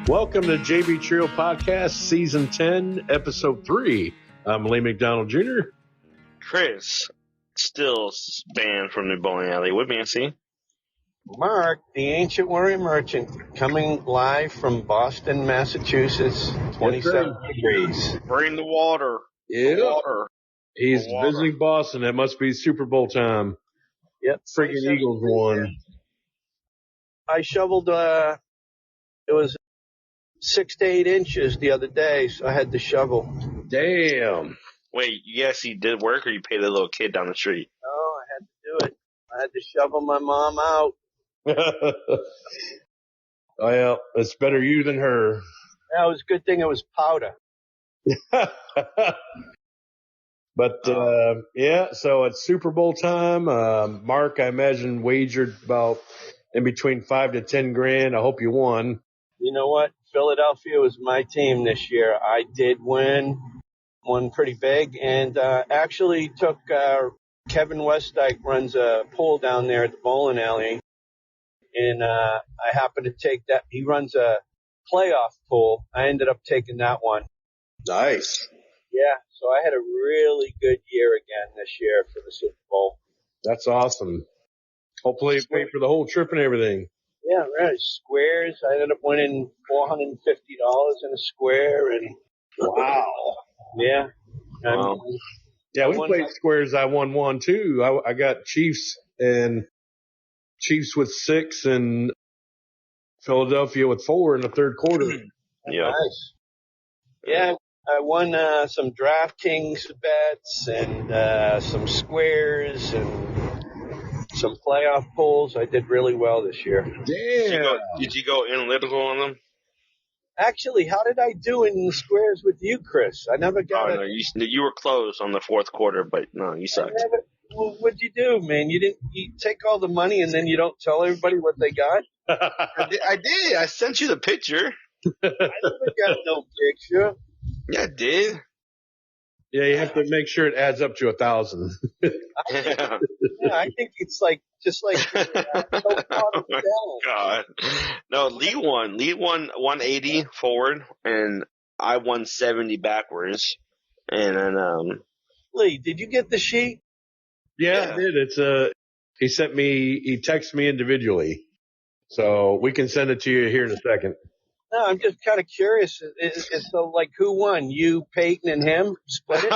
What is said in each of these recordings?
Welcome to JB Trio Podcast, Season 10, Episode 3. I'm Lee McDonald Jr. Chris, still banned from the bowling alley. With me, I see. Mark, the ancient warrior merchant, coming live from Boston, Massachusetts, 27 degrees. Bring the water. Yeah. The water. He's The water. visiting Boston. It must be Super Bowl time. Yep. Freaking Eagles won. I shoveled, it was 6 to 8 inches the other day, so I had to shovel. Damn. Wait, you actually did work, or you paid a little kid down the street? No, I had to do it. I had to shovel my mom out. Well, it's better you than her. That was a good thing it was powder. But, yeah, so it's Super Bowl time. Mark, I imagine, wagered about in between 5 to 10 grand. I hope you won. You know what? Philadelphia was my team this year. I did win pretty big, and actually took Kevin Westdyke runs a pool down there at the bowling alley, and I happened to take that. He runs a playoff pool. I ended up taking that one. Nice. Yeah, so I had a really good year again this year for the Super Bowl. That's awesome. Hopefully you pay for the whole trip and everything. Yeah, right. Squares. I ended up winning $450 in a square, and Wow. yeah. Wow. Yeah, we played squares. I won one too. I got Chiefs with 6 and Philadelphia with 4 in the third quarter. Yeah. Nice. Yeah, I won some DraftKings bets and some squares and some playoff pools. I did really well this year. Damn. Did you go analytical on them? Actually, how did I do in the squares with you, Chris? I never got No, you were close on the fourth quarter, but no, you sucked. What'd you do, man? You take all the money and then you don't tell everybody what they got? I did. I sent you the picture. I never got no picture. Yeah, I did. Yeah, you have to make sure it adds up to 1,000. Yeah. Yeah, I think it's just like Oh my God. No, Lee won. Lee won 180 forward, and I won 70 backwards. And then, Lee, did you get the sheet? Yeah, I did. He texted me individually. So we can send it to you here in a second. No, I'm just kind of curious. So, who won? You, Peyton, and him split it?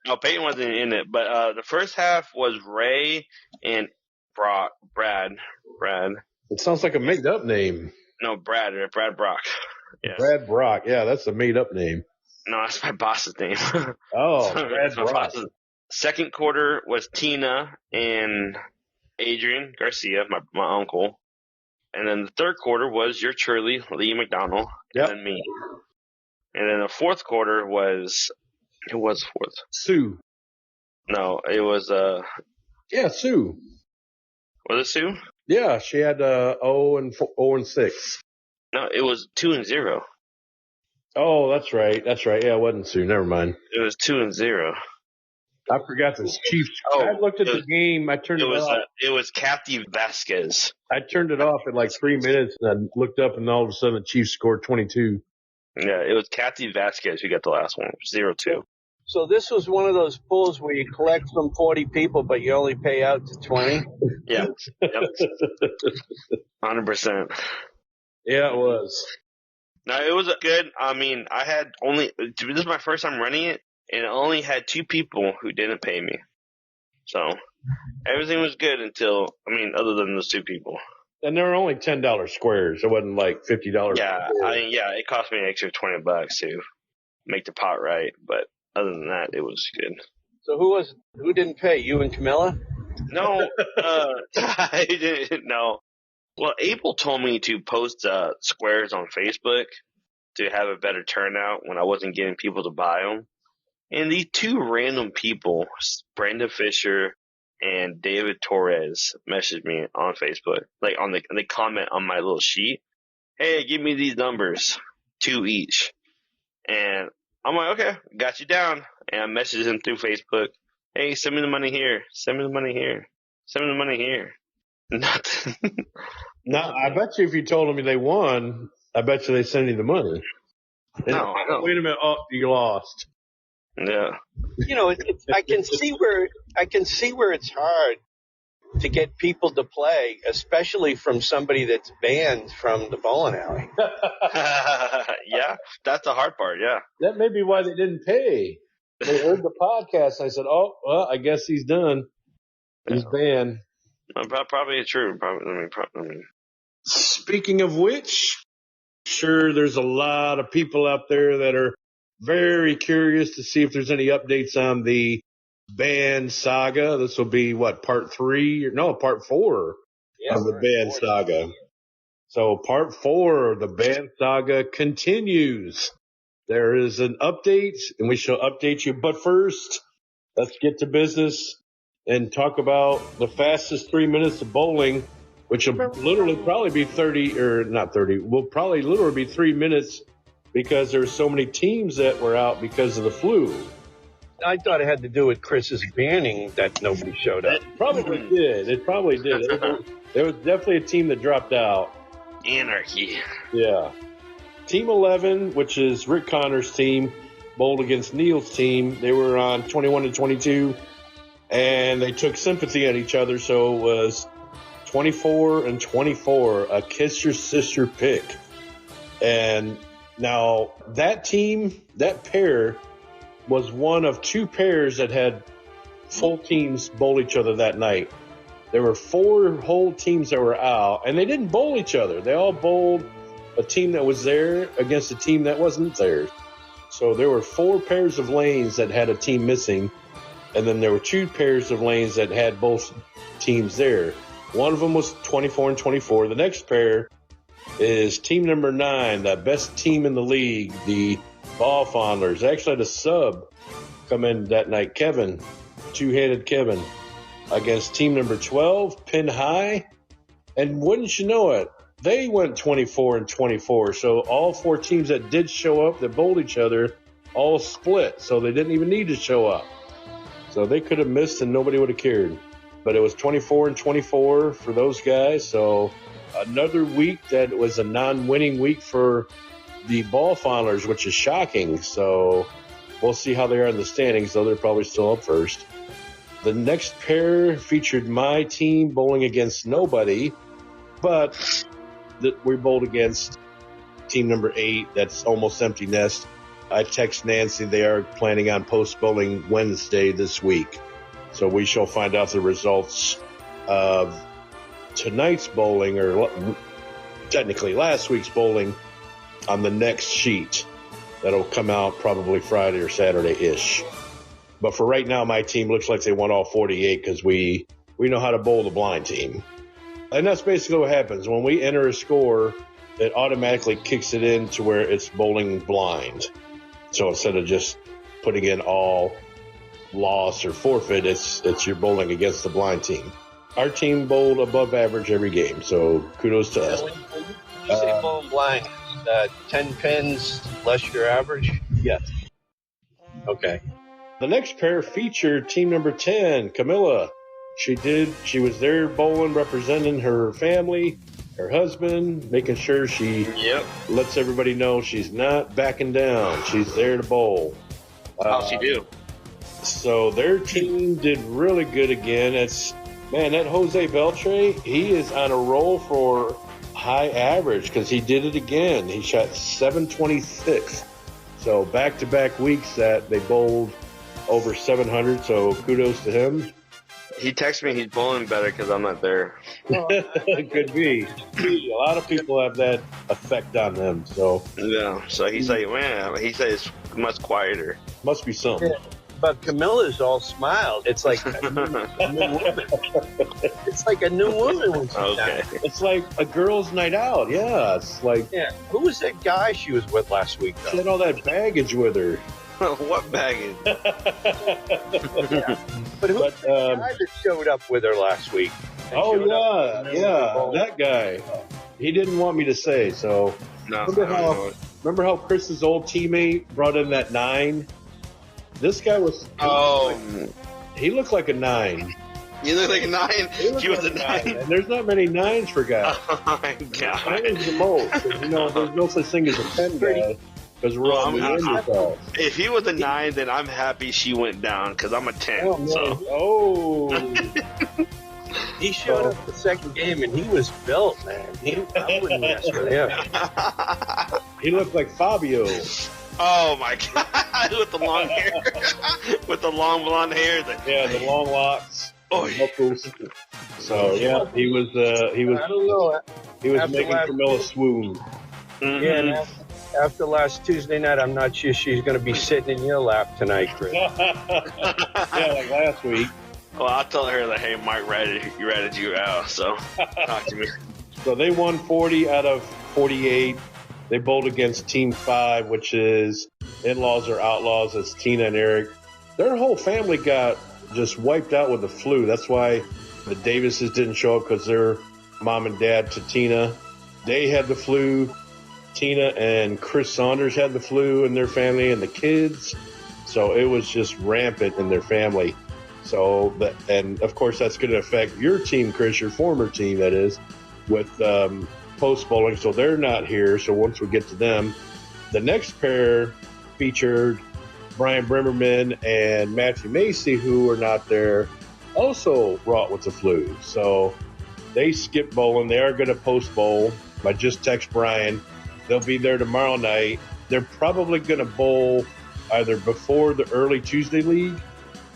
No, Peyton wasn't in it. But the first half was Ray and Brad. It sounds like a made up name. No, Brad Brock. Yeah. Brad Brock. Yeah, that's a made up name. No, that's my boss's name. Oh, Brad Brock. Second quarter was Tina and Adrian Garcia, my uncle. And then the third quarter was your Shirley, Lee McDonald, Yep. and then me. And then the fourth quarter was, who was fourth? Sue. No, it was, Yeah, Sue. was it Sue? Yeah, she had 0 and 6. No, it was 2-0. Oh, that's right. Yeah, it wasn't Sue. Never mind. It was 2-0. I forgot the Chiefs. Oh, I looked at the game. I turned it off. It was Kathy Vasquez. I turned it off at 3 minutes, and I looked up, and all of a sudden the Chiefs scored 22. Yeah, it was Kathy Vasquez who got the last one, 0-2. So this was one of those pools where you collect from 40 people, but you only pay out to 20? Yeah. Yep. 100%. Yeah, it was. No, it was good. I mean, this is my first time running it, and I only had 2 people who didn't pay me. So everything was good other than those 2 people. And they were only $10 squares. It wasn't like $50. Yeah, it cost me an extra $20 to make the pot right, but other than that, it was good. So who didn't pay? You and Camilla? No, I didn't. No. Well, Abel told me to post squares on Facebook to have a better turnout when I wasn't getting people to buy them. And these 2 random people, Brenda Fisher and David Torres, messaged me on Facebook, they comment on my little sheet. Hey, give me these numbers, 2 each. And I'm like, okay, got you down. And I messaged him through Facebook. Hey, send me the money here. Send me the money here. Send me the money here. Nothing. Now, I bet you if you told them they won, I bet you they send you the money. No. Wait a minute. Oh, you lost. Yeah. You know, I can see where it's hard to get people to play, especially from somebody that's banned from the bowling alley. Yeah, that's the hard part. Yeah. That may be why they didn't pay. They heard the podcast. I said, "Oh, well, I guess he's done. He's banned." Probably true. Probably. Speaking of which, sure, there's a lot of people out there that are very curious to see if there's any updates on the Banned Saga. This will be part 3? No, part 4 of the Banned Saga. So part 4 of the Banned Saga continues. There is an update, and we shall update you. But first, let's get to business and talk about the fastest 3 minutes of bowling, which will literally probably be 30, or not 30, will probably literally be 3 minutes because there's so many teams that were out because of the flu. I thought it had to do with Chris's banning that nobody showed up. It probably did. It probably did. There was definitely a team that dropped out. Anarchy. Yeah. Team 11, which is Rick Connor's team, bowled against Neil's team. They were on 21-22, and they took sympathy at each other, so it was 24-24, a kiss your sister pick. And now that team, that pair, was one of 2 pairs that had full teams bowl each other that night. There were 4 whole teams that were out, and they didn't bowl each other. They all bowled a team that was there against a team that wasn't there. So there were 4 pairs of lanes that had a team missing, and then there were 2 pairs of lanes that had both teams there. One of them was 24-24. The next pair is team number 9, the best team in the league, the Ball Fondlers. They actually had a sub come in that night, Kevin, two-headed Kevin, against team number 12, Pin High. And wouldn't you know it, they went 24-24. So all 4 teams that did show up, that bowled each other, all split. So they didn't even need to show up. So they could have missed and nobody would have cared. But it was 24-24 for those guys. So another week that was a non-winning week for the Ball Fondlers, which is shocking. So we'll see how they are in the standings, though they're probably still up first. The next pair featured my team bowling against nobody, but we bowled against team number 8. That's almost empty nest. I text Nancy. They are planning on post bowling Wednesday this week. So we shall find out the results of tonight's bowling, or technically last week's bowling, on the next sheet. That'll come out probably Friday or Saturday-ish. But for right now, my team looks like they won all 48 because we know how to bowl the blind team. And that's basically what happens. When we enter a score, it automatically kicks it in to where it's bowling blind. So instead of just putting in all loss or forfeit, it's you're bowling against the blind team. Our team bowled above average every game, so kudos to us. When you say bowling blind, 10 pins less your average? Yes. Okay. The next pair featured team number 10, Camilla. She was there bowling, representing her family, her husband, making sure she lets everybody know she's not backing down. She's there to bowl. How's she do? So their team did really good again. That Jose Beltre, he is on a roll for high average because he did it again. He shot 726. So back-to-back weeks that they bowled over 700, so kudos to him. He texted me he's bowling better because I'm not there. Could be. A lot of people have that effect on them. So yeah. So he's like, man, he said it's much quieter. Must be something. Yeah. But Camilla's all smiles. It's like a new woman. It's like a new woman when she's down. It's like a girl's night out. Yeah. It's like. Yeah. Who was that guy she was with last week, though? She had all that baggage with her. What baggage? Yeah. But who's the guy that showed up with her last week? Oh, yeah. That guy. He didn't want me to say, so. No. Remember how Chris's old teammate brought in that 9? This guy was. Oh. He looked like a 9. You look like a 9. He was a 9. And there's not many 9s for guys. Oh my god. 9 is the most. You know, there's no such thing as a 10 guy because we're on the Neanderthals. If he was a 9, then I'm happy she went down because I'm a 10. Oh, so. Oh. He showed up the second game and he was built, man. I wouldn't mess with him. He looked like Fabio. Oh my god, with the long hair, with the long blonde hair. The long locks, knuckles. So he was I don't know. he was making Camilla swoon. Mm-hmm. Yeah, and after last Tuesday night, I'm not sure she's going to be sitting in your lap tonight, Chris. Like last week. Well, I'll tell her that, hey, Mike ratted you out, so talk to me. So they won 40 out of 48. They bowled against Team 5, which is In-Laws or Outlaws. It's Tina and Eric. Their whole family got just wiped out with the flu. That's why the Davises didn't show up, because their mom and dad to Tina, they had the flu. Tina and Chris Saunders had the flu in their family and the kids. So it was just rampant in their family. So, and of course, that's going to affect your team, Chris, your former team, that is, with post bowling. So they're not here. So once we get to them, the next pair featured Brian Brimmerman and Matthew Macy, who were not there, also wrought with the flu. So they skipped bowling. They are going to post bowl. I just text Brian. They'll be there tomorrow night. They're probably going to bowl either before the early Tuesday league,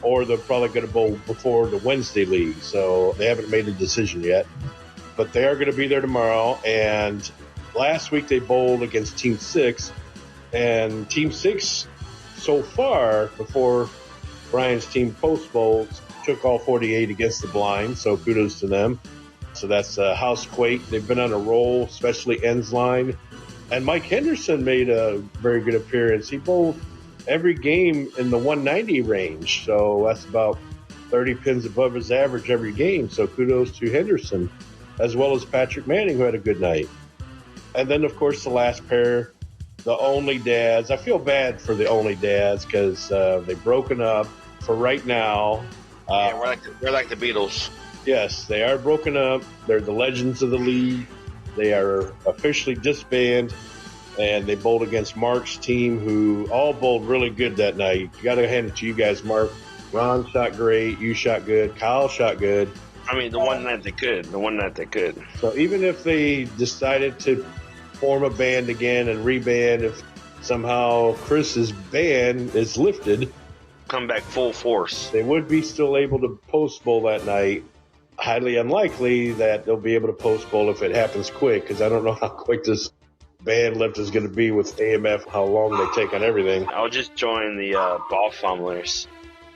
or they're probably going to bowl before the Wednesday league. So they haven't made a decision yet. But they are going to be there tomorrow. And last week they bowled against Team 6. And Team 6, so far, before Brian's team post bowls, took all 48 against the blind. So kudos to them. So that's Housequake. They've been on a roll, especially ends line. And Mike Henderson made a very good appearance. He bowled every game in the 190 range. So that's about 30 pins above his average every game. So kudos to Henderson, as well as Patrick Manning, who had a good night. And then, of course, the last pair, the Only Dads. I feel bad for the Only Dads because they've broken up for right now. We're like the Beatles. Yes, they are broken up. They're the legends of the league. They are officially disbanded. And they bowled against Mark's team, who all bowled really good that night. You got to hand it to you guys, Mark. Ron shot great. You shot good. Kyle shot good. I mean, the one night they could. So even if they decided to form a band again and reband, if somehow Chris's ban is lifted, come back full force, they would be still able to post bowl that night. Highly unlikely that they'll be able to post bowl if it happens quick, because I don't know how quick this band lift is going to be with AMF, how long they take on everything. I'll just join the ball fumblers.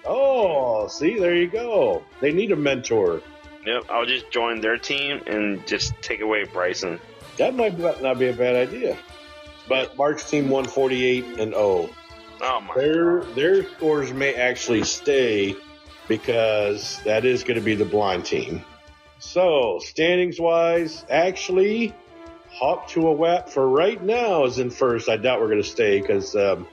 Oh, see, there you go. They need a mentor. Yep, I'll just join their team and just take away Bryson. That might not be a bad idea. But Mark's team won 48-0. Oh my! Their scores may actually stay, because that is going to be the blind team. So standings wise, actually, Hop to a Wap for right now is in first. I doubt we're going to stay because the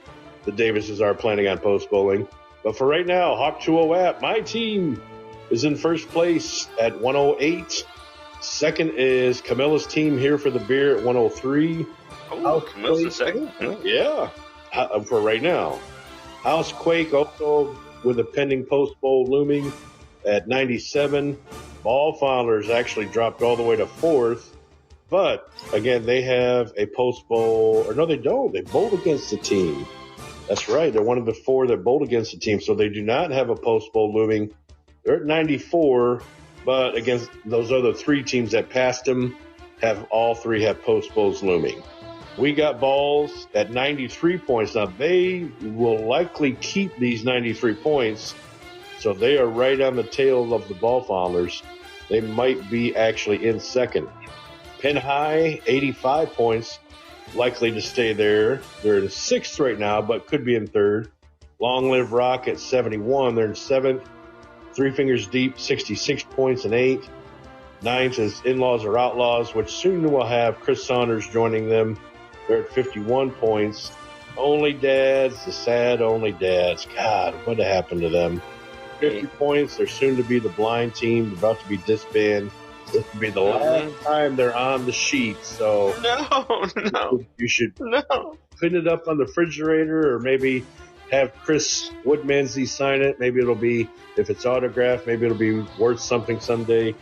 Davises are planning on post bowling. But for right now, Hop to a Wap, my team is in first place at 108. Second is Camilla's team here for the beer at 103. Oh, Camilla's in second? Yeah, for right now. Housequake also with a pending post bowl looming at 97. Ball Fowlers actually dropped all the way to fourth. But, again, they have a post bowl. Or no, they don't. They bowled against the team. That's right. They're one of the 4 that bowled against the team. So they do not have a post bowl looming. They're at 94. But against those other 3 teams that passed them, all 3 have post bowls looming. We got balls at 93 points. Now, they will likely keep these 93 points. So they are right on the tail of the Ball Fowlers. They might be actually in second. Pin High, 85 points, likely to stay there. They're in 6th right now, but could be in 3rd. Long Live Rock at 71. They're in 7th. Three Fingers Deep, 66 points and 8. 9th is In-Laws or Outlaws, which soon will have Chris Saunders joining them. They're at 51 points. Only Dads, the sad Only Dads. God, what happened to them? 50 points. They're soon to be the blind team, about to be disbanded. This will be the last time they're on the sheet. So you should put it up on the refrigerator, or maybe have Chris Woodmansey sign it. Maybe it'll be, if it's autographed, maybe it'll be worth something someday.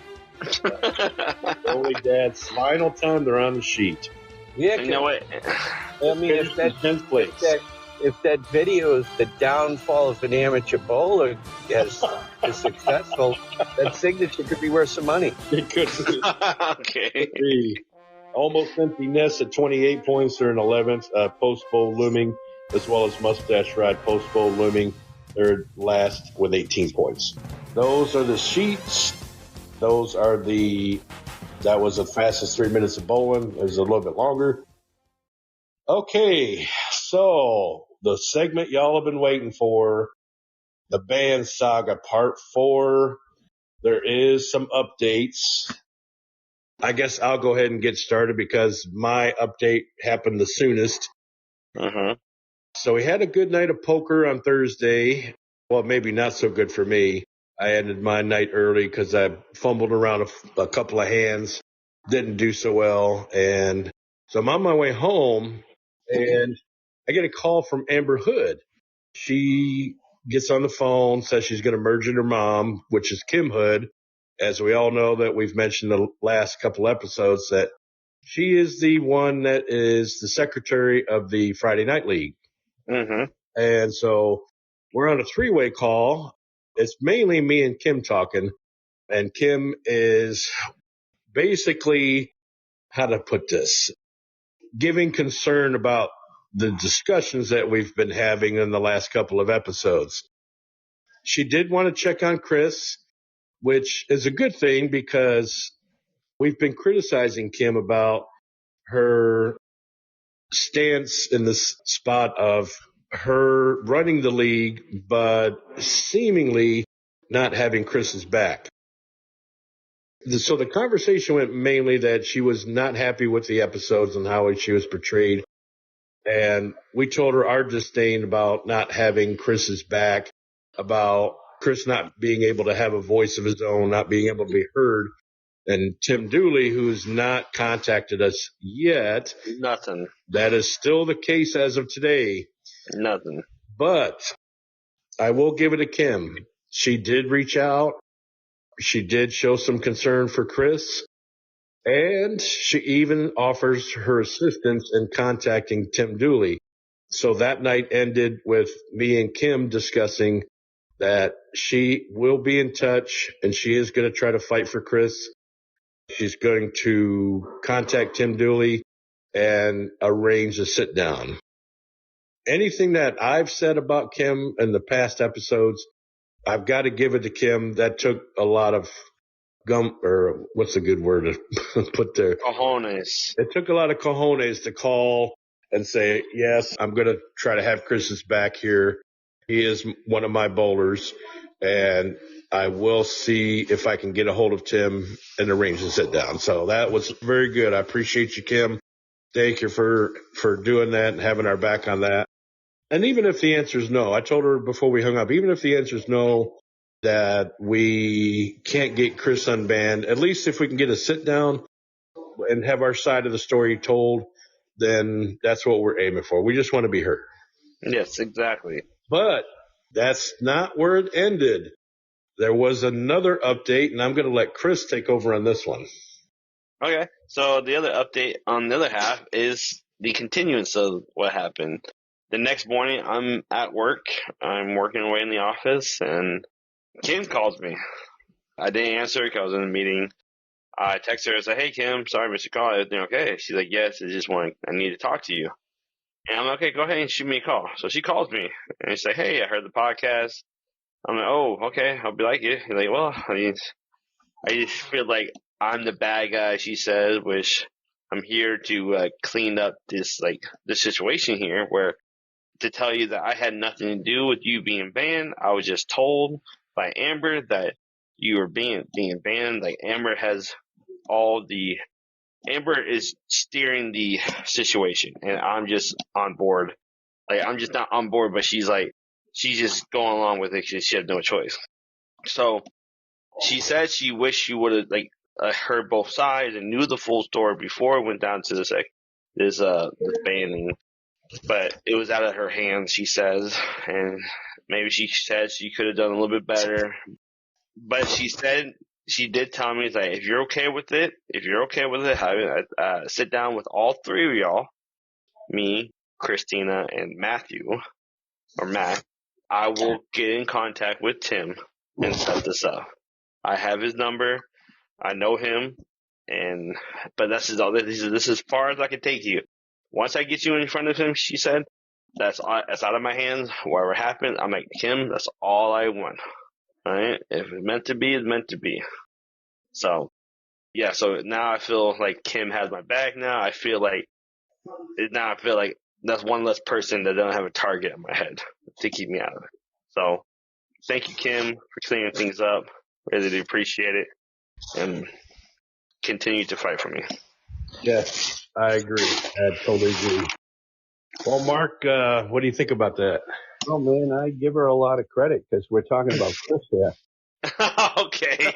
Only Dad's final time they're on the sheet. Yeah, you know what? I mean, if that video is the downfall of an amateur bowler is successful, that signature could be worth some money. It could be. Okay. It could be. Almost Empty Nest at 28 points. They're in 11th. Post Bowl looming, as well as Mustache Ride Post Bowl looming. They're last with 18 points. Those are the sheets. That was the fastest 3 minutes of bowling. It was a little bit longer. Okay, so the segment y'all have been waiting for, the Banned Saga Part 4. There is some updates. I guess I'll go ahead and get started because my update happened the soonest. So we had a good night of poker on Thursday. Well, maybe not so good for me. I ended my night early because I fumbled around a couple of hands, didn't do so well. And so I'm on my way home, and I get a call from Amber Hood. She gets on the phone, says she's going to merge in her mom, which is Kim Hood. As we all know, that we've mentioned the last couple episodes, that she is the one that is the secretary of the Friday Night League. And so we're on a three-way call. It's mainly me and Kim talking. And Kim is basically, how to put this, giving concern about the discussions that we've been having in the last couple of episodes. She did want to check on Chris, which is a good thing because we've been criticizing Kim about her stance in this spot of her running the league, but seemingly not having Chris's back. So the conversation went mainly that she was not happy with the episodes and how she was portrayed. And we told her our disdain about not having Chris's back, about Chris not being able to have a voice of his own, not being able to be heard. And Tim Dooley, who's not contacted us yet. Nothing. That is still the case as of today. Nothing. But I will give it to Kim. She did reach out. She did show some concern for Chris. And she even offers her assistance in contacting Tim Dooley. So that night ended with me and Kim discussing that she will be in touch and she is going to try to fight for Chris. She's going to contact Tim Dooley and arrange a sit down. Anything that I've said about Kim in the past episodes, I've got to give it to Kim. That took a lot of or what's a good word to put there? Cojones. It took a lot of cojones to call and say, yes, I'm going to try to have Chris's back here. He is one of my bowlers, and I will see if I can get a hold of Tim and arrange to sit down. So that was very good. I appreciate you, Kim. Thank you for doing that and having our back on that. And even if the answer is no, I told her before we hung up, even if the answer is no, that we can't get Chris unbanned, at least if we can get a sit down and have our side of the story told, then that's what we're aiming for. We just want to be heard. Yes, exactly. But that's not where it ended. There was another update, and I'm going to let Chris take over on this one. Okay, so the other update on the other half is the continuance of what happened. The next morning, I'm at work. I'm working away in the office, and Kim calls me. I didn't answer because I was in a meeting. I text her and say, "Hey, Kim, sorry, Mr. Call. Everything okay?" She's like, "Yes, I need to talk to you." And I'm like, "Okay, go ahead and shoot me a call." So she calls me and she's like, "Hey, I heard the podcast." I'm like, "Oh, okay, I'll be like you." He's like, "Well, I just feel like I'm the bad guy," she says, which I'm here to clean up this situation here, where to tell you that I had nothing to do with you being banned. I was just told by Amber that you were being banned. Like Amber is steering the situation, and I'm just on board. Like I'm just not on board, but she's just going along with it because she had no choice. So she said she wished she would have heard both sides and knew the full story before it went down to this banning. But it was out of her hands, she says, and maybe she said she could have done a little bit better. But she said she did tell me that if you're okay with it, sit down with all three of y'all, me, Christina, and Matthew or Matt. I will get in contact with Tim and set this up. I have his number. I know him, but this is as far as I can take you. Once I get you in front of him, she said, that's out of my hands. Whatever happened, I'm like, Kim, that's all I want. All right? If it's meant to be, it's meant to be. So, yeah, so now I feel like Kim has my back now. I feel like that's one less person that don't have a target in my head to keep me out of it. So, thank you, Kim, for clearing things up. Really do appreciate it. And continue to fight for me. Yes, I agree. I totally agree. Well, Mark, what do you think about that? Oh, man, I give her a lot of credit because we're talking about Chris here. Okay.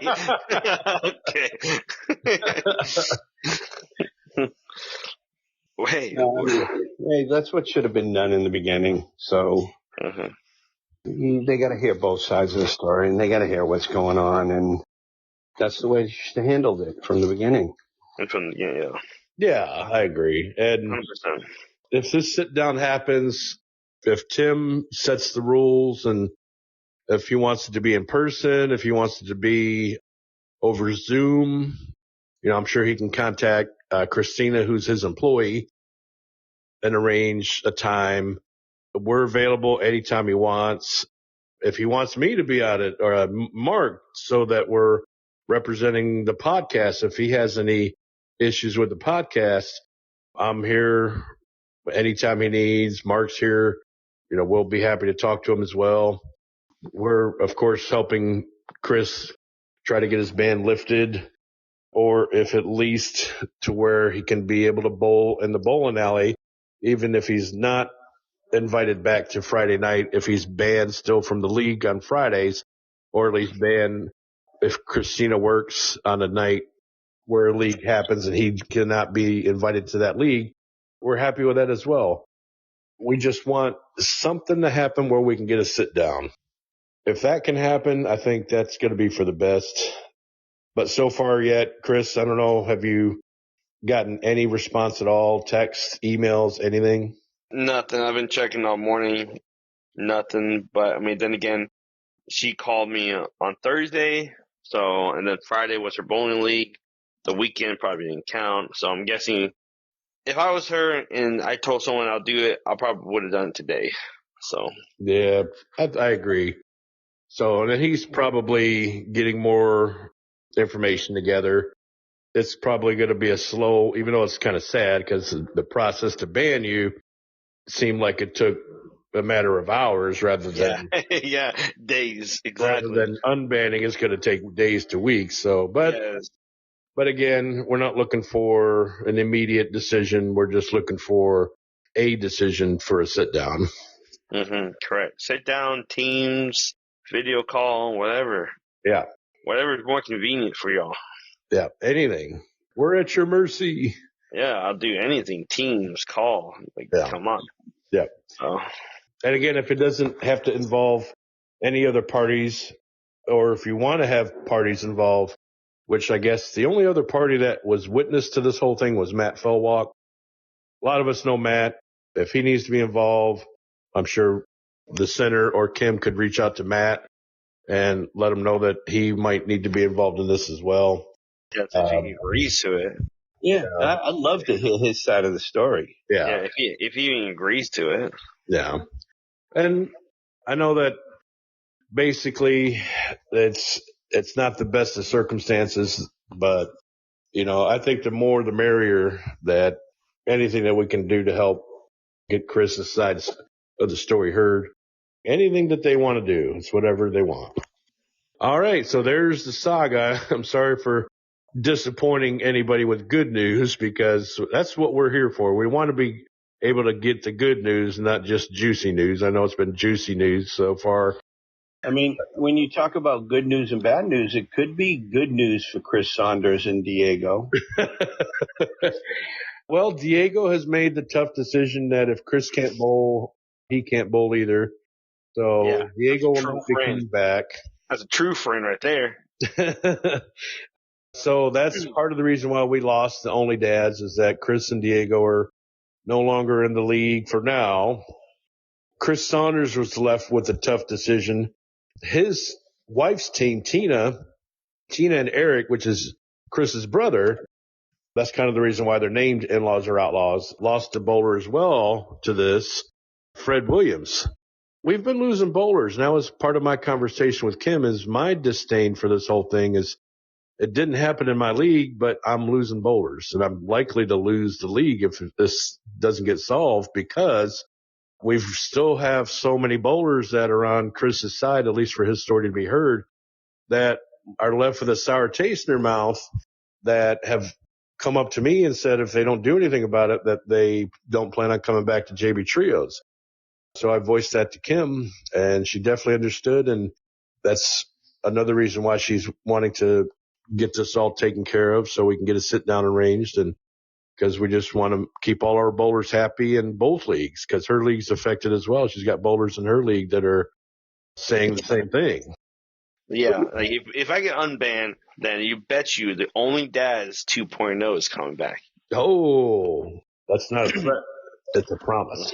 Okay. Wait. Hey, that's what should have been done in the beginning. So they got to hear both sides of the story, and they got to hear what's going on, and that's the way they should have handled it from the beginning. Yeah, I agree. And 100%. if this sit down happens, if Tim sets the rules, and if he wants it to be in person, if he wants it to be over Zoom, I'm sure he can contact Christina, who's his employee, and arrange a time. We're available anytime he wants. If he wants me to be on it, or Mark, so that we're representing the podcast, if he has any issues with the podcast, I'm here anytime he needs. Mark's here. We'll be happy to talk to him as well. We're, of course, helping Chris try to get his ban lifted, or if at least to where he can be able to bowl in the bowling alley, even if he's not invited back to Friday night, if he's banned still from the league on Fridays, or at least banned if Christina works on a night where a league happens and he cannot be invited to that league. We're happy with that as well. We just want something to happen where we can get a sit down. If that can happen, I think that's going to be for the best. But so far yet, Chris, I don't know, have you gotten any response at all? Texts, emails, anything? Nothing. I've been checking all morning. Nothing. But, then again, she called me on Thursday. And then Friday was her bowling league. The weekend probably didn't count. So I'm guessing if I was her and I told someone I'll do it, I probably would have done it today. So. Yeah, I agree. So, and then he's probably getting more information together. It's probably going to be a slow, even though it's kind of sad because the process to ban you seemed like it took a matter of hours rather than days. Exactly. Rather than unbanning, it's going to take days to weeks. So, but again, we're not looking for an immediate decision. We're just looking for a decision for a sit down. Correct. Sit down, Teams, video call, whatever. Yeah. Whatever is more convenient for y'all. Yeah. Anything. We're at your mercy. Yeah, I'll do anything. Teams, call. Come on. Yeah. So. And again, if it doesn't have to involve any other parties, or if you want to have parties involved, which I guess the only other party that was witness to this whole thing was Matt Fellwalk. A lot of us know Matt. If he needs to be involved, I'm sure the center or Kim could reach out to Matt and let him know that he might need to be involved in this as well. If he agrees to it. Yeah, I'd love to hear his side of the story. Yeah, if he even agrees to it. Yeah. And I know that basically it's not the best of circumstances, but, I think the more the merrier, that anything that we can do to help get Chris's side of the story heard, anything that they want to do, it's whatever they want. All right. So there's the saga. I'm sorry for disappointing anybody with good news, because that's what we're here for. We want to be able to get the good news, not just juicy news. I know it's been juicy news so far. I mean, when you talk about good news and bad news, it could be good news for Chris Saunders and Diego. Well, Diego has made the tough decision that if Chris can't bowl, he can't bowl either. So Yeah, Diego will true not be friend. coming back. That's a true friend right there. So that's part of the reason why we lost the only dads is that Chris and Diego are no longer in the league for now. Chris Saunders was left with a tough decision. His wife's team, Tina and Eric, which is Chris's brother, that's kind of the reason why they're named In-Laws or Outlaws, lost a bowler as well to this, Fred Williams. We've been losing bowlers. Now, as part of my conversation with Kim, is my disdain for this whole thing is it didn't happen in my league, but I'm losing bowlers, and I'm likely to lose the league if this doesn't get solved because we still have so many bowlers that are on Chris's side, at least for his story to be heard, that are left with a sour taste in their mouth that have come up to me and said if they don't do anything about it, that they don't plan on coming back to JB Trios. So I voiced that to Kim, and she definitely understood, and that's another reason why she's wanting to get this all taken care of so we can get a sit-down arranged, and because we just want to keep all our bowlers happy in both leagues because her league's affected as well. She's got bowlers in her league that are saying the same thing. Yeah, like if I get unbanned, then you bet you the only Daz 2.0 is coming back. Oh, that's not a threat. It's a promise.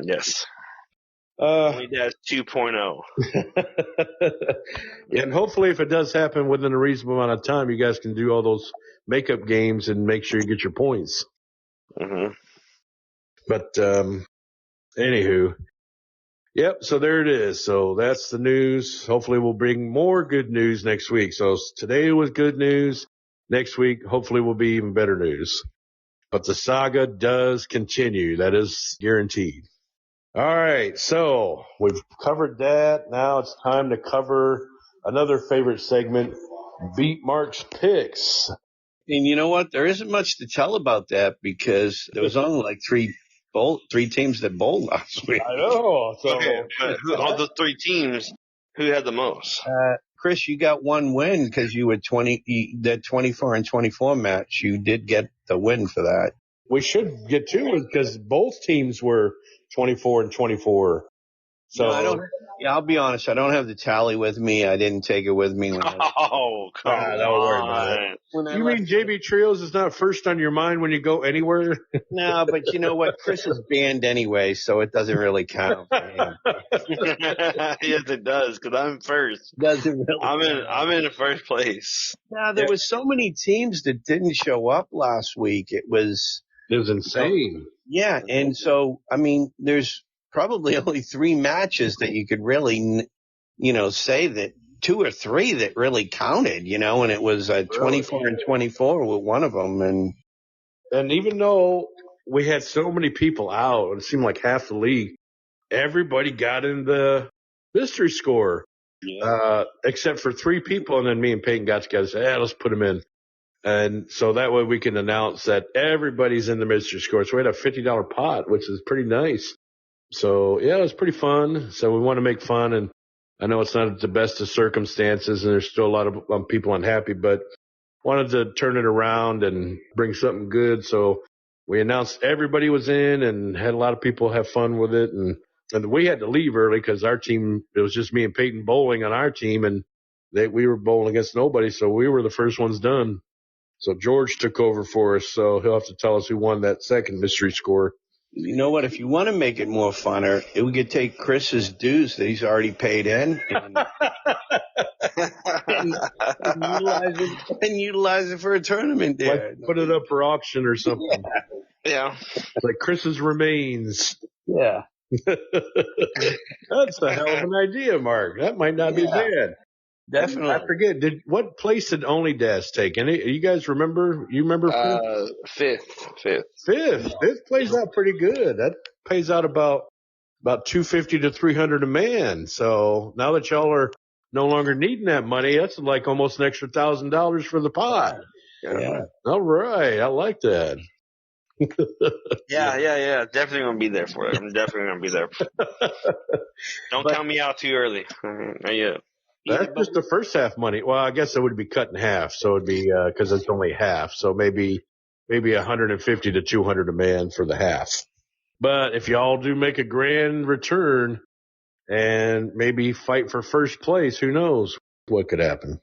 Yes. Only Daz 2.0. And hopefully if it does happen within a reasonable amount of time, you guys can do all those makeup games and make sure you get your points. Mm-hmm. But anywho, yep, so there it is. So that's the news. Hopefully we'll bring more good news next week. So today was good news. Next week, hopefully will be even better news. But the saga does continue. That is guaranteed. All right, so we've covered that. Now it's time to cover another favorite segment, Beat Mark's Picks. And you know what? There isn't much to tell about that because there was only like three teams that bowled last week. I know. So Okay, but of the three teams, who had the most? Chris, you got one win because you were that 24 and 24 match. You did get the win for that. we should get two because both teams were 24 and 24. So No, I don't. Yeah, I'll be honest. I don't have the tally with me. I didn't take it with me. When Oh, come on. don't worry about it. You mean JB Trios is not first on your mind when you go anywhere? No, but you know what? Chris is banned anyway, so it doesn't really count for him. Yes, it does, because I'm first. Doesn't really. I'm in the first place. No, there was so many teams that didn't show up last week. It was insane. Yeah, and so I mean, there's probably only three matches that you could really, say that 2 or 3 that really counted, and it was 24 and 24 with one of them. And even though we had so many people out, it seemed like half the league, everybody got in the mystery score, except for 3 people. And then me and Peyton got together and said, let's put them in. And so that way we can announce that everybody's in the mystery score. So we had a $50 pot, which is pretty nice. So, yeah, it was pretty fun. So we want to make fun. And I know it's not the best of circumstances and there's still a lot of people unhappy, but wanted to turn it around and bring something good. So we announced everybody was in and had a lot of people have fun with it. And we had to leave early because our team, it was just me and Peyton bowling on our team and we were bowling against nobody. So we were the first ones done. So George took over for us. So he'll have to tell us who won that second mystery score. You know what? If you want to make it more funner, we could take Chris's dues that he's already paid in and utilize it for a tournament there. Like put it up for auction or something. Yeah. Like Chris's remains. Yeah. That's a hell of an idea, Mark. That might not be bad. Definitely. I forget. What place did Only Dash take? Any? You guys remember? You remember? Fifth. Fifth plays out pretty good. That pays out about $250 to $300 a man. So now that y'all are no longer needing that money, that's like almost an extra $1,000 for the pot. Yeah. All right, I like that. Yeah. Definitely gonna be there for it. I'm definitely gonna be there. Don't count me out too early. Not yet. That's just the first half money. Well, I guess it would be cut in half, so it'd be because it's only half. So maybe 150 to 200 a man for the half. But if y'all do make a grand return and maybe fight for first place, who knows what could happen?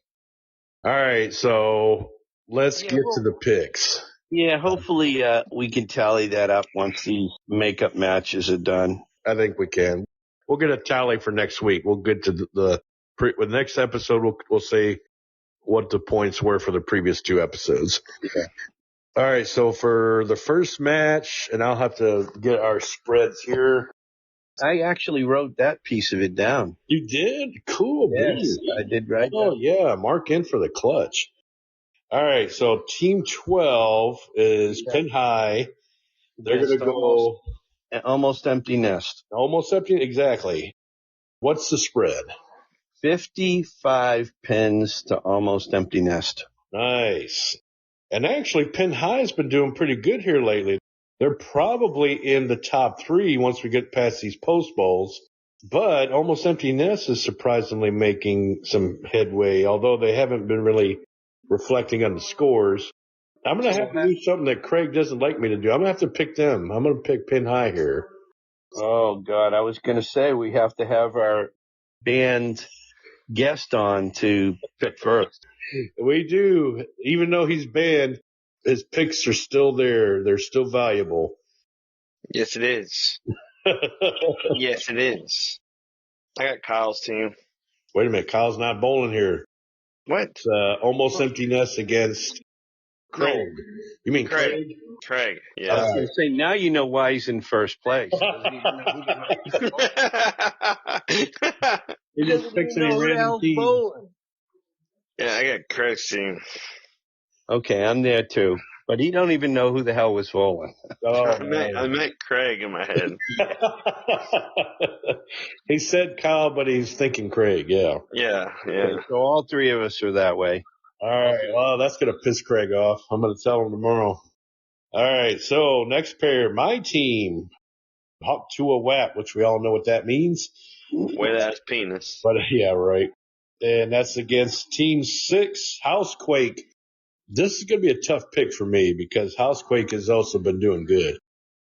All right, so let's get to the picks. Yeah, hopefully we can tally that up once these makeup matches are done. I think we can. We'll get a tally for next week. We'll get to the next episode. We'll say what the points were for the previous two episodes. Okay. All right, so for the first match, and I'll have to get our spreads here. I actually wrote that piece of it down. You did? Cool. Yes, I did write that. Oh, yeah. Mark in for the clutch. All right, so Team 12 is Pin High. They're going to go... Almost empty nest. Almost empty, exactly. What's the spread? 55 pins to almost empty nest. Nice. And actually, Pin High's been doing pretty good here lately. They're probably in the top 3 once we get past these post bowls. But Almost Empty Nest is surprisingly making some headway, although they haven't been really reflecting on the scores. I'm going to have to do something that Craig doesn't like me to do. I'm going to have to pick them. I'm going to pick Pin High here. Oh, God. I was going to say we have to have our band guest on to pick first. We do. Even though he's banned, his picks are still there. They're still valuable. Yes, it is. Yes, it is. I got Kyle's team. Wait a minute. Kyle's not bowling here. What? It's Almost Empty Nest against Craig. No. You mean Craig? Craig, yeah. I was going to say, now you know why he's in first place. He just picks any random team. Yeah, I got Craig's team. Okay, I'm there too. But he don't even know who the hell was bowling. Oh, I meant Craig in my head. He said Kyle, but he's thinking Craig, yeah. Yeah. Okay, so all 3 of us are that way. All right, well, that's going to piss Craig off. I'm going to tell him tomorrow. All right, so next pair, my team, hop to a WAP, which we all know what that means. Wet-ass penis. But yeah, right. And that's against Team 6, Housequake. This is going to be a tough pick for me because Housequake has also been doing good.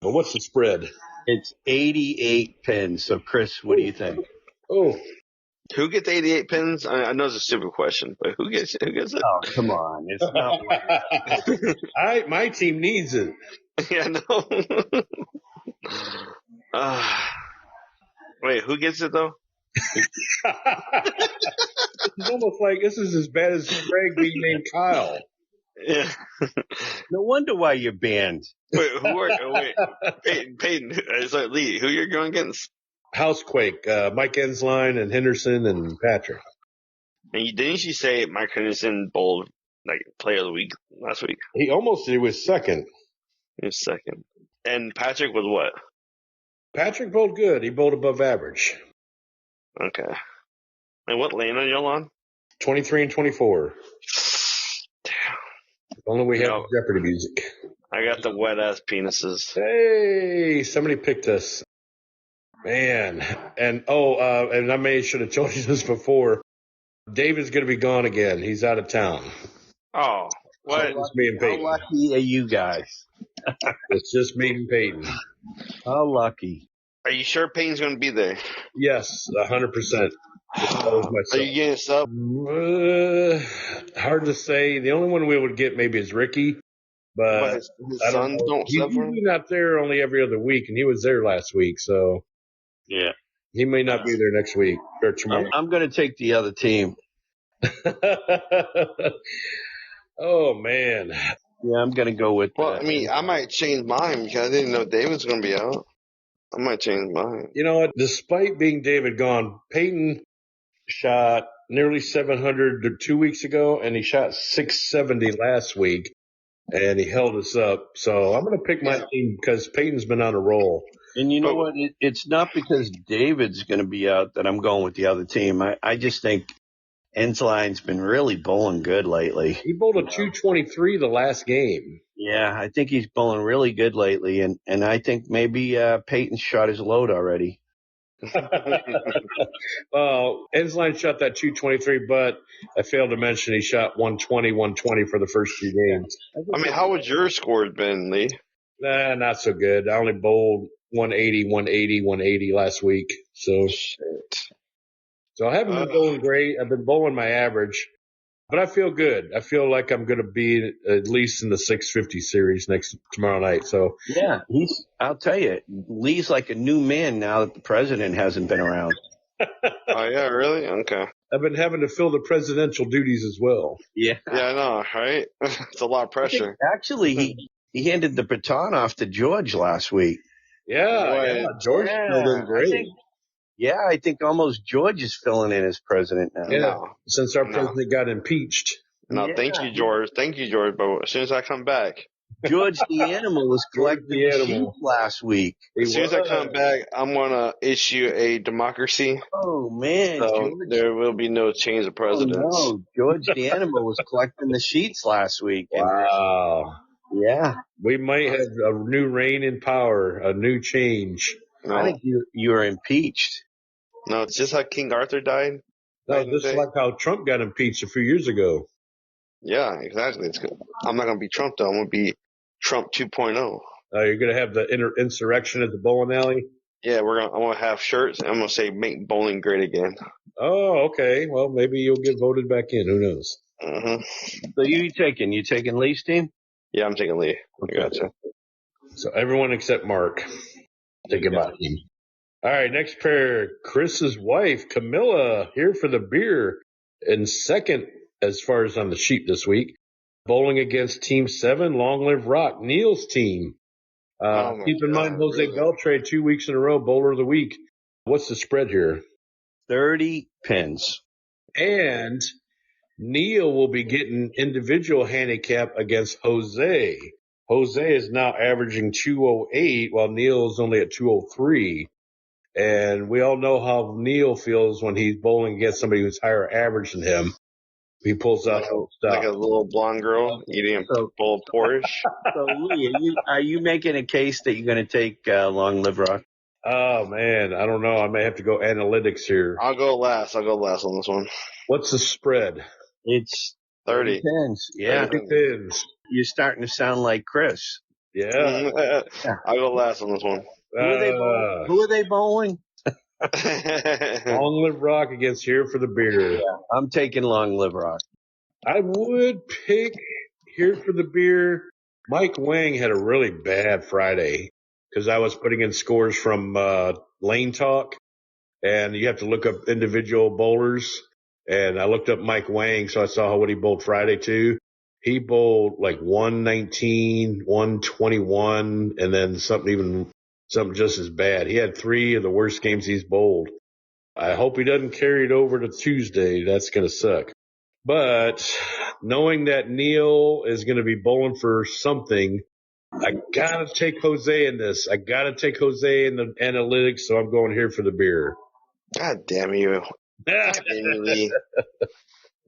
But what's the spread? It's 88 pins. So, Chris, what do you think? Oh. Who gets 88 pins? I know it's a stupid question, but who gets it? Oh, come on. It's not. My team needs it. Yeah, no. Wait, who gets it, though? It's almost like this is as bad as Craig being named Kyle. Yeah. No wonder why you're banned. Wait, Peyton. Sorry, Lee, who you're going against? Housequake, Mike Ensline and Henderson and Patrick. And didn't you say Mike Henderson bowled like player of the week last week? He almost did. He was second. He was second. And Patrick was what? Patrick bowled good. He bowled above average. Okay. And what lane are y'all on? 23 and 24. Damn. Only we have Jeopardy music. I got the wet-ass penises. Hey, somebody picked us. Man. And, and I should have told you this before. David's going to be gone again. He's out of town. Oh, what? It's me and Peyton. How lucky are you guys? It's just me and Peyton. How lucky. Are you sure Peyton's going to be there? Yes, 100%. Are you getting a sub? Hard to say. The only one we would get maybe is Ricky. But his sons don't He's sub for him? usually not there only every other week, and he was there last week, so yeah, he may not be there next week or tomorrow. I'm going to take the other team. Oh, man. Yeah, I'm going to go with Well, I mean, I might change mine because I didn't know David's going to be out. I might change mine. You know what? Despite being David gone, Peyton shot nearly 700 2 weeks ago, and he shot 670 last week, and he held us up. So I'm going to pick my team because Peyton's been on a roll. And you know what? It's not because David's going to be out that I'm going with the other team. I just think Ensline's been really bowling good lately. He bowled a 223 the last game. Yeah, I think he's bowling really good lately, and I think maybe Peyton shot his load already. Well, Ensline shot that 223, but I failed to mention he shot 120 for the first 2 games. I mean, how would your score been, Lee? Nah, not so good. I only bowled 180 last week. So I haven't been bowling great. I've been bowling my average, but I feel good. I feel like I'm going to be at least in the 650 series tomorrow night. So yeah, I'll tell you, Lee's like a new man now that the president hasn't been around. Oh yeah, really? Okay. I've been having to fill the presidential duties as well. Yeah. Yeah, I know, right? It's a lot of pressure. Actually, he handed the baton off to George last week. Yeah, George filled in great. I think almost George is filling in as president now. Yeah, since our president got impeached. No, thank you, George. Thank you, George. But as soon as I come back, George the animal was collecting the sheep last week. As soon as I come back, I'm gonna issue a democracy. Oh man, so George. There will be no change of presidents. Oh, no. George the animal was collecting the sheets last week. Wow. Yeah. We might have a new reign in power, a new change. No. I think you were impeached. No, it's just how King Arthur died. No, just like how Trump got impeached a few years ago. Yeah, exactly. It's good. I'm not going to be Trump, though. I'm going to be Trump 2.0. You're going to have the insurrection at the bowling alley? Yeah, I'm going to have shirts, and I'm going to say, make bowling great again. Oh, okay. Well, maybe you'll get voted back in. Who knows? Mm-hmm. So you taking Lee's team? Yeah, I'm taking Lee. I gotcha. So everyone except Mark taking my team. All right, next pair, Chris's wife, Camilla, here for the beer. And second, as far as on the sheet this week, bowling against Team 7, Long Live Rock, Neil's team. Keep in mind, Jose Beltre, 2 weeks in a row, bowler of the week. What's the spread here? 30 pins. And Neil will be getting individual handicap against Jose. Jose is now averaging 208, while Neil is only at 203. And we all know how Neil feels when he's bowling against somebody who's higher average than him. He pulls out like a little blonde girl eating a bowl of porridge. So, Lee, are you making a case that you're going to take Long Live Rock? Oh, man, I don't know. I may have to go analytics here. I'll go last on this one. What's the spread? It's 30 pins. Yeah. 30 pins. You're starting to sound like Chris. Yeah. I'll go last on this one. Who are they bowling? Long Live Rock against Here for the Beer. Yeah, I'm taking Long Live Rock. I would pick Here for the Beer. Mike Wang had a really bad Friday because I was putting in scores from Lane Talk, and you have to look up individual bowlers. And I looked up Mike Wang, so I saw what he bowled Friday too. He bowled like 119, 121, and then something just as bad. He had 3 of the worst games he's bowled. I hope he doesn't carry it over to Tuesday. That's going to suck. But knowing that Neil is going to be bowling for something, I got to take Jose in this. I got to take Jose in the analytics, so I'm going Here for the Beer. God damn you. God damn you, Lee.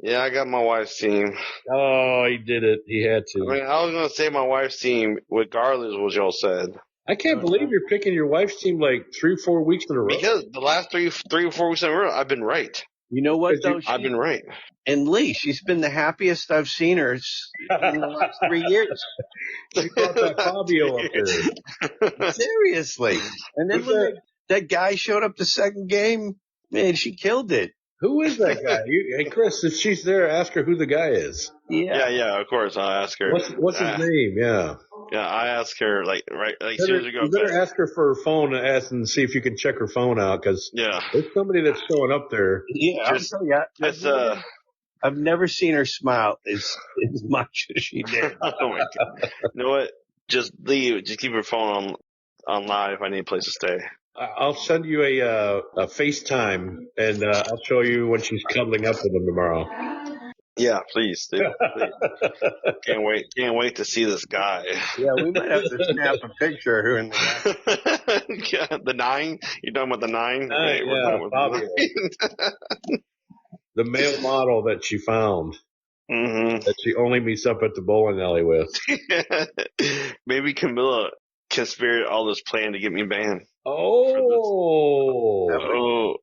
Yeah, I got my wife's team. Oh, he did it. He had to. I mean, I was going to say my wife's team regardless of what y'all said. I can't believe you're picking your wife's team like 3 or 4 weeks in a row. Because the last three or 4 weeks in a row, I've been right. You know what, though? I've been right. And Lee, she's been the happiest I've seen her in the last 3 years. She brought that Fabio up there. Seriously. And then when that guy showed up the second game, man, she killed it. Who is that guy? Hey, Chris, if she's there, ask her who the guy is. Yeah, of course. I'll ask her. What's his name? Yeah. Yeah, I ask her, soon as we go. You better ask her for her phone and see if you can check her phone out, because there's somebody that's showing up there. Yeah, I've never seen her smile as much as she did. Oh, my God. You know what? Just keep her phone on live. I need a place to stay. I'll send you a FaceTime, and I'll show you when she's cuddling up with him tomorrow. Yeah, please. Dude, please. Can't wait to see this guy. Yeah, we might have to snap a picture of her in the guy. The 9? You're talking about the 9? Yeah, Fabio. the male model that she found Mm-hmm. that she only meets up at the bowling alley with. Maybe Camilla conspired all this plan to get me banned. Oh, Oh,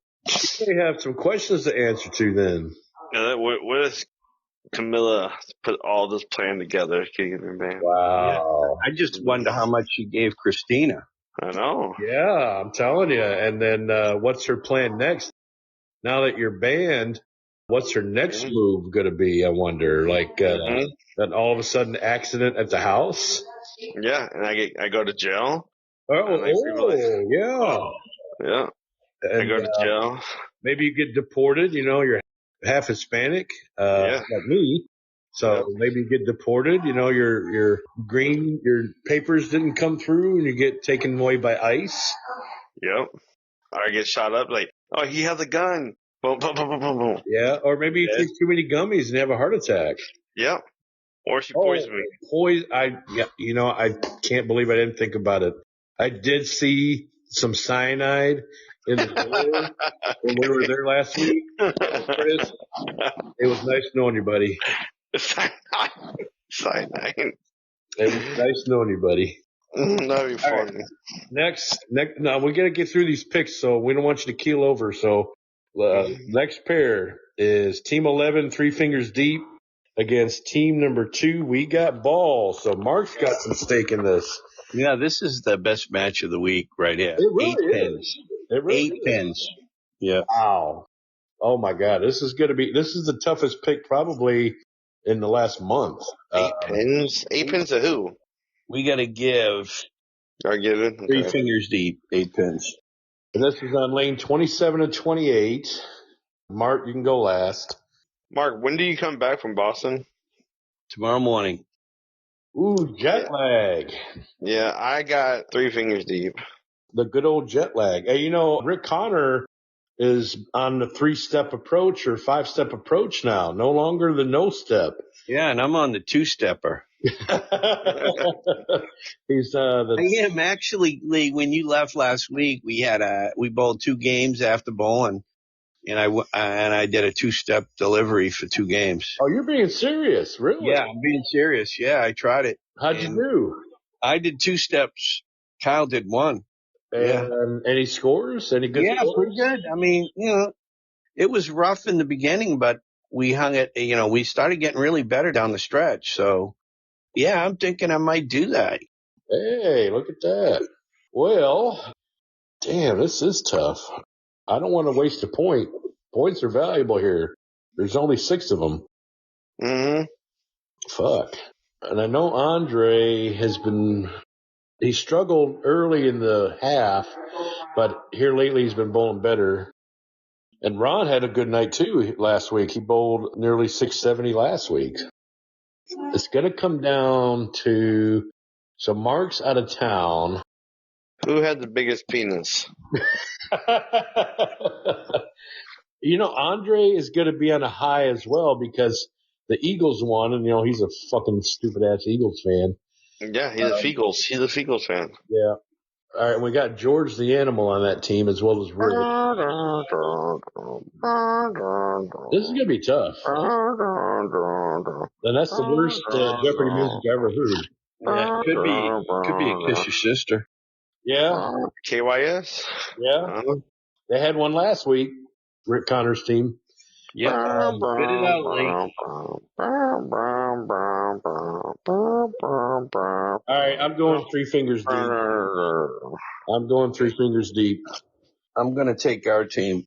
they have some questions to answer to then. what if Camilla put all this plan together to get me banned? Wow. I just wonder how much she gave Christina. I know. Yeah, I'm telling you. And then what's her plan next? Now that you're banned, what's her next move going to be? I wonder. Like then all of a sudden accident at the house? Yeah, and I go to jail. Yeah. Yeah, And I go to jail. maybe you get deported. You know, you're half Hispanic, like me. So maybe you get deported. You know, your papers didn't come through, and you get taken away by ICE. Yep. Or I get shot up like, oh, he has a gun. Boom, boom, boom, boom, boom, boom. Yeah, or maybe you take too many gummies and have a heart attack. Yep. Or she poisoned me. I can't believe I didn't think about it. I did see some cyanide in the door when we were there last week. Chris, it was nice knowing you, buddy. Cyanide. It was nice knowing you, buddy. That'd be funny. Right. Next, now we got to get through these picks, so we don't want you to keel over. So, next pair is Team 11, Three Fingers Deep, against Team number 2. We got Ball. So Mark's got some stake in this. Yeah, this is the best match of the week right here. It really 8 pins. It really 8 is. pins. Yeah. Wow. Oh my God, this is the toughest pick probably in the last month. 8 pins? 8 pins to who? We got to give I give it. Three Fingers Deep 8 pins. And this is on lane 27 and 28. Mark, you can go last. Mark, when do you come back from Boston? Tomorrow morning. Ooh, jet lag. Yeah, I got 3 Fingers Deep. The good old jet lag. Hey, Rick Connor is on the 3-step approach or 5-step approach now. No longer the no step. Yeah, and I'm on the 2-stepper. He's I am actually, Lee. When you left last week, we bowled 2 games after bowling, and I did a 2-step delivery for 2 games. Oh, you're being serious, really? Yeah, I'm being serious. Yeah, I tried it. How'd you do? I did 2 steps. Kyle did 1. And any scores? Any good? Yeah, scores? pretty good. I mean, it was rough in the beginning, but we hung it. We started getting really better down the stretch. So, yeah, I'm thinking I might do that. Hey, look at that. Well, damn, this is tough. I don't want to waste a point. Points are valuable here. There's only 6 of them. Mm-hmm. Fuck. And I know Andre he struggled early in the half, but here lately he's been bowling better. And Ron had a good night too last week. He bowled nearly 670 last week. It's going to come down to, so Mark's out of town. Who had the biggest penis? Andre is going to be on a high as well because the Eagles won, and he's a fucking stupid ass Eagles fan. Yeah, he's a Feagles. He's a Feagles fan. Yeah. All right, we got George the Animal on that team as well as Rick. This is going to be tough. And that's the worst Jeopardy music I ever heard. Yeah, could be a Kiss Your Sister. Yeah. KYS? Yeah. They had one last week, Rick Connor's team. Yeah. Spit it out, Lee. All right, I'm going 3 fingers deep. I'm going 3 fingers deep. I'm going to take our team.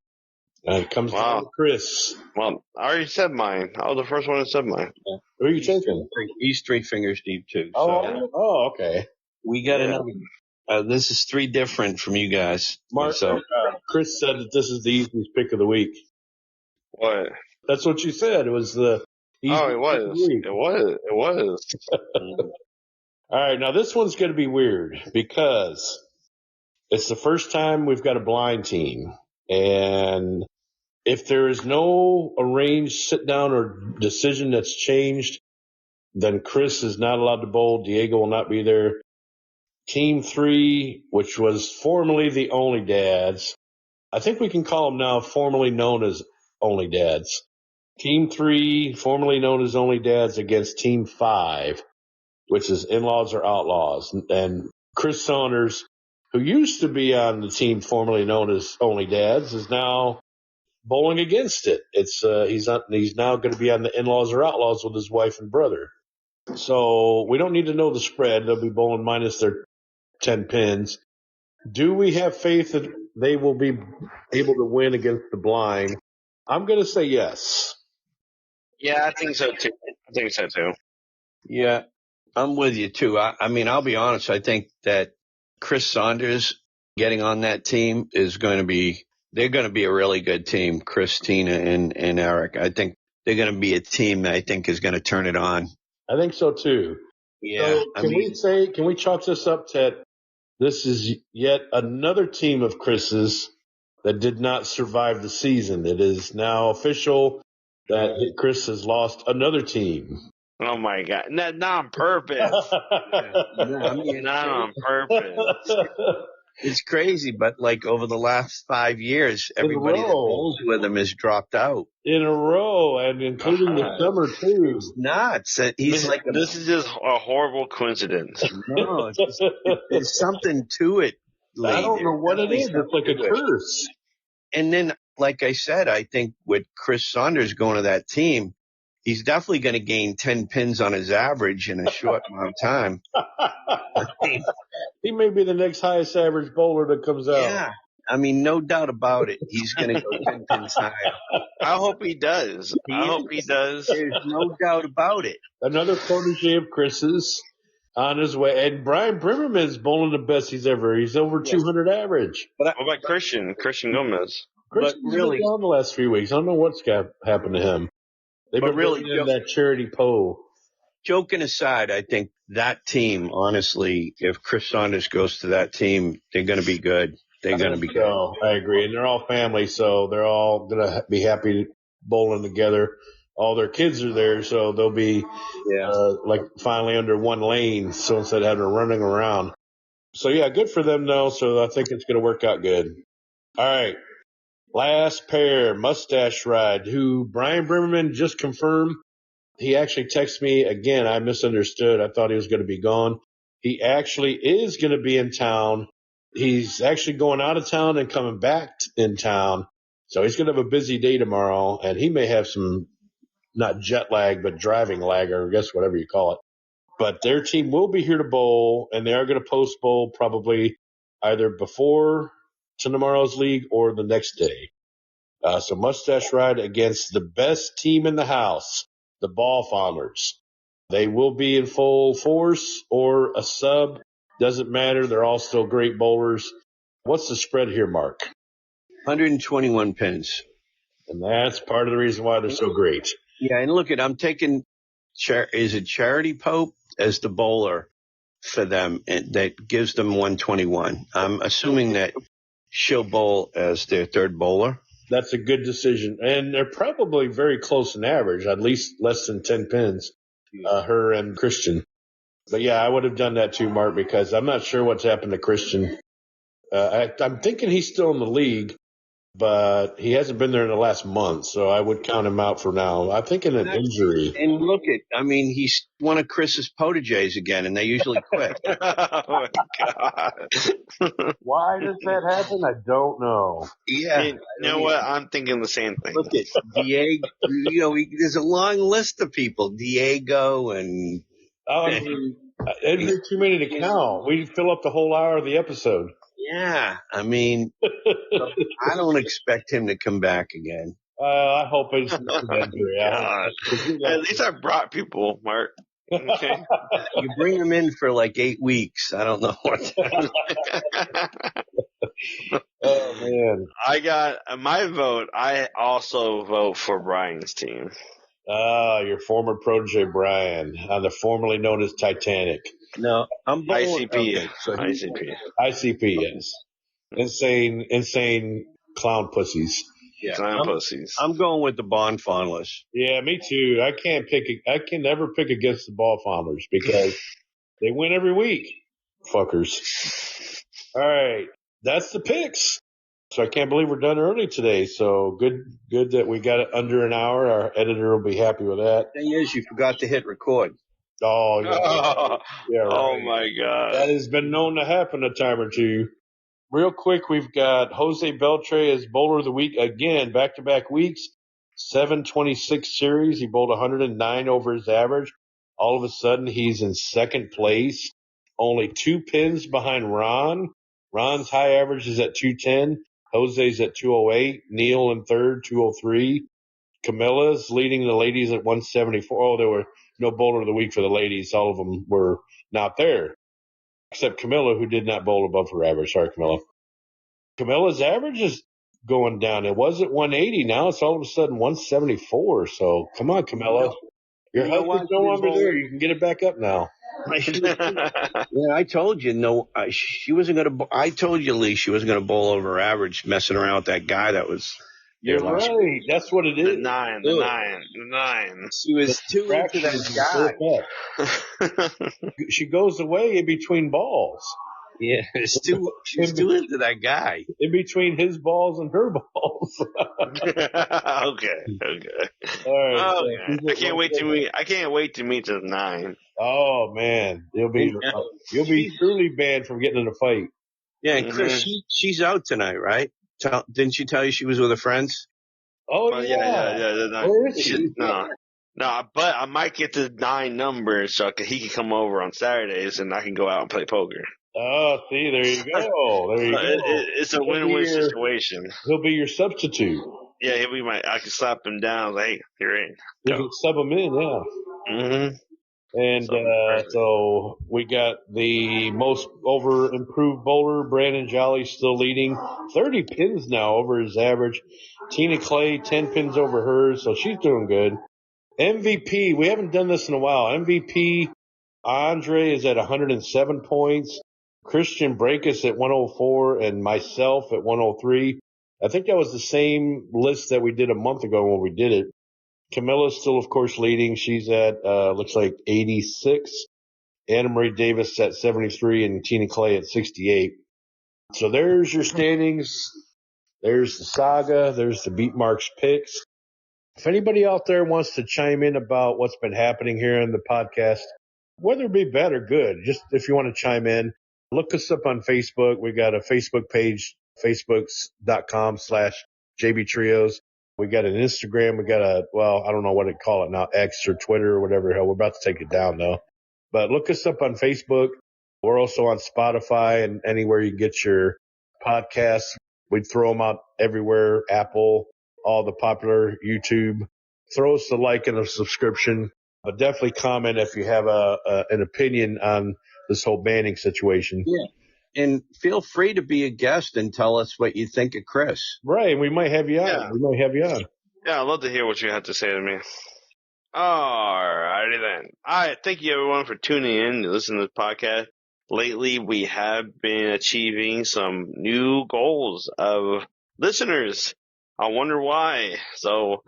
It comes down to Chris. Well, I already said mine. I was the first one that said mine. Yeah. Who are you taking? He's 3 fingers deep, too. Oh, okay. We got another. This is 3 different from you guys. Mark, Chris said that this is the easiest pick of the week. What? That's what you said. It was the easiest it was. pick of the week. It was. All right, now this one's going to be weird because it's the first time we've got a blind team. And if there is no arranged sit-down or decision that's changed, then Chris is not allowed to bowl. Diego will not be there. Team 3, which was formerly the Only Dads, I think we can call them now formerly known as Only Dads. Team 3, formerly known as Only Dads, against Team 5, which is In-Laws or Outlaws. And Chris Saunders, who used to be on the team formerly known as Only Dads, is now bowling against it. He's now going to be on the In-Laws or Outlaws with his wife and brother. So we don't need to know the spread. They'll be bowling minus their 10 pins. Do we have faith that they will be able to win against the blind? I'm going to say yes. Yeah, I think so too. Yeah, I'm with you too. I mean, I'll be honest. I think that Chris Saunders getting on that team they're going to be a really good team. Chris, Tina, and Eric. I think they're going to be a team that I think is going to turn it on. I think so too. Yeah. So can we chalk this up to this is yet another team of Chris's that did not survive the season? It is now official that Chris has lost another team. Oh my God! Not on purpose. Not on purpose. It's crazy, but like over the last 5 years, everybody that bowls with him has dropped out in a row, and including the summer too. It's nuts. This is just a horrible coincidence. No, there's something to it. I don't know what it is. It's like a curse. And then, like I said, I think with Chris Saunders going to that team, he's definitely going to gain 10 pins on his average in a short amount of time. He may be the next highest average bowler that comes out. Yeah. I mean, no doubt about it. He's going to go 10 pins higher. I hope he does. There's no doubt about it. Another protege of Chris's on his way. And Brian Brimmerman's bowling the best he's ever. He's over 200 average. What about Christian Gomez? Christian's been down the last few weeks. I don't know what's happened to him. They've been really in that charity pole. Joking aside, I think that team, honestly, if Chris Saunders goes to that team, they're going to be good. They're going to be good. I agree. And they're all family, so they're all going to be happy bowling together. All their kids are there, so they'll be like finally under one lane, so instead of having to running around. So, yeah, good for them, though. So I think it's going to work out good. All right. Last pair, Mustache Ride, who Brian Brimmerman just confirmed. He actually texted me again. I misunderstood. I thought he was going to be gone. He actually is going to be in town. He's actually going out of town and coming back in town. So he's going to have a busy day tomorrow, and he may have some, not jet lag, but driving lag, or I guess whatever you call it. But their team will be here to bowl, and they are going to post bowl probably either before to tomorrow's league or the next day. So Mustache Ride against the best team in the house, the Ball Farmers. They will be in full force or a sub. Doesn't matter. They're all still great bowlers. What's the spread here, Mark? 121 pins. And that's part of the reason why they're so great. Yeah, and look I'm taking, is it Charity Pope as the bowler for them, and that gives them 121. I'm assuming that she'll bowl as their third bowler. That's a good decision. And they're probably very close in average, at least less than 10 pins, her and Christian. But, yeah, I would have done that too, Mark, because I'm not sure what's happened to Christian. I'm thinking he's still in the league, but he hasn't been there in the last month, so I would count him out for now. I'm thinking an injury. And he's one of Chris's proteges again, and they usually quit. Oh, my God. Why does that happen? I don't know. Yeah. You know what? I'm thinking the same thing. Look at Diego. There's a long list of people. Diego and... it'd be too many to count. We'd fill up the whole hour of the episode. Yeah, I don't expect him to come back again. I hope it's not an injury. At least I brought people, Mark. Okay. You bring them in for like 8 weeks. I don't know what. Oh man! I got my vote. I also vote for Brian's team. Your former protege Brian, on the formerly known as Titanic. No, I'm ICP. ICP, yes. Insane clown pussies. Yeah, clown pussies. I'm going with the Bond Fondlers. Yeah, me too. I can never pick against the Ball Farmers because they win every week. Fuckers. All right. That's the picks. So I can't believe we're done early today. So good that we got it under an hour. Our editor will be happy with that. Thing is, you forgot to hit record. Oh, yeah. Oh, Yeah, right. oh my God. That has been known to happen a time or two. Real quick, we've got Jose Beltre as bowler of the week again, back-to-back weeks. 726 series. He bowled 109 over his average. All of a sudden, he's in second place, only 2 pins behind Ron. Ron's high average is at 210. Jose's at 208. Neil in third, 203. Camilla's leading the ladies at 174. Oh, there were no bowler of the week for the ladies. All of them were not there, except Camilla, who did not bowl above her average. Sorry, Camilla. Camilla's average is going down. It was at 180. Now it's all of a sudden 174. So come on, Camilla. Your husband's no longer there. You can get it back up now. Yeah, I told you she wasn't gonna. I told you, Lee, she wasn't gonna bowl over her average, messing around with that guy that was. You're right. That's what it is. The nine. She was too into that guy. She goes away in between balls. Yeah, she's too into that guy. In between his balls and her balls. Okay. All right. Okay. I can't wait to meet the 9. Oh man, you'll be truly banned from getting in a fight. Yeah, and Chris, she's out tonight, right? Didn't she tell you she was with her friends? Oh, yeah. Where is she? No, but I might get the 9 number so he can come over on Saturdays and I can go out and play poker. Oh, see, there you go. It's a win-win situation. He'll be your substitute. Yeah, I can slap him down. Like, hey, you're in. You can sub him in, yeah. Mm-hmm. And so we got the most improved bowler, Brandon Jolly, still leading. 30 pins now over his average. Tina Clay, 10 pins over hers, so she's doing good. MVP, we haven't done this in a while. MVP, Andre is at 107 points. Christian Breakus at 104 and myself at 103. I think that was the same list that we did a month ago when we did it. Camilla's still, of course, leading. She's at, looks like 86. Anna Marie Davis at 73 and Tina Clay at 68. So there's your standings. There's the saga. There's the Beat Marks picks. If anybody out there wants to chime in about what's been happening here in the podcast, whether it be bad or good, just if you want to chime in, look us up on Facebook. We got a Facebook page, facebook.com/JB Trios. We got an Instagram. We got I don't know what to call it now, X or Twitter or whatever. Hell, we're about to take it down though. But look us up on Facebook. We're also on Spotify and anywhere you get your podcasts. We'd throw them out everywhere, Apple, all the popular YouTube. Throw us a like and a subscription. But definitely comment if you have an opinion on this whole banning situation. Yeah. And feel free to be a guest and tell us what you think of Chris. Right. We might have you on. Yeah. We might have you on. Yeah, I'd love to hear what you have to say to me. Alrighty then. Alright, thank you everyone for tuning in to listen to this podcast. Lately, we have been achieving some new goals of listeners. I wonder why. So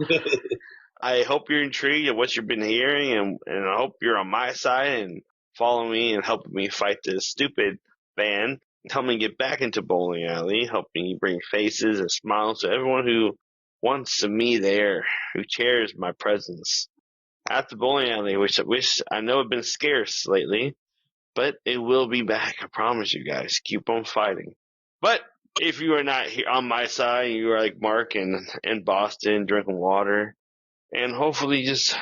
I hope you're intrigued at what you've been hearing, and I hope you're on my side and following me and helping me fight this stupid ban. Help me get back into bowling alley. Help me bring faces and smiles to everyone who wants me there, who cherishes my presence at the bowling alley, which I know have been scarce lately. But it will be back. I promise you guys. Keep on fighting. But if you are not here on my side, you are like Mark in Boston drinking water and hopefully just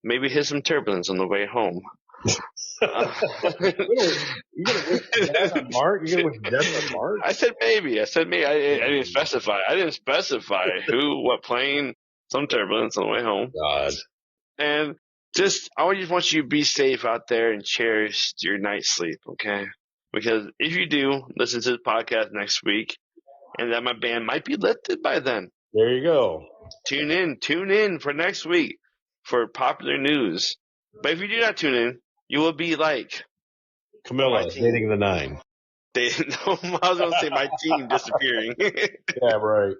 maybe hit some turbulence on the way home. You're going to wish death on Mark? You're going to wish death on Mark? I said maybe. I didn't specify. I didn't specify who, what plane, some turbulence on the way home. God. And I just want you to be safe out there and cherish your night's sleep, okay? Because if you do, listen to the podcast next week, and that my band might be lifted by then. There you go. Tune in for next week for popular news. But if you do not tune in, you will be like Camilla dating the 9. I was going to say my team disappearing. Yeah, right.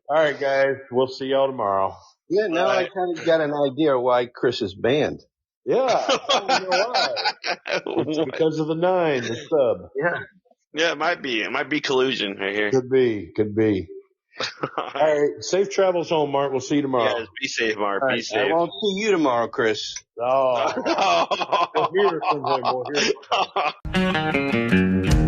All right, guys. We'll see y'all tomorrow. Yeah, now I kind of got an idea why Chris is banned. Yeah, I don't know why. It's because of the 9, the sub. Yeah. Yeah, it might be. It might be collusion right here. Could be. All right. Safe travels home, Mark. We'll see you tomorrow. Yes, be safe, Mark. All Be right, I safe. won't see you tomorrow, Chris. Oh. We'll hear from him.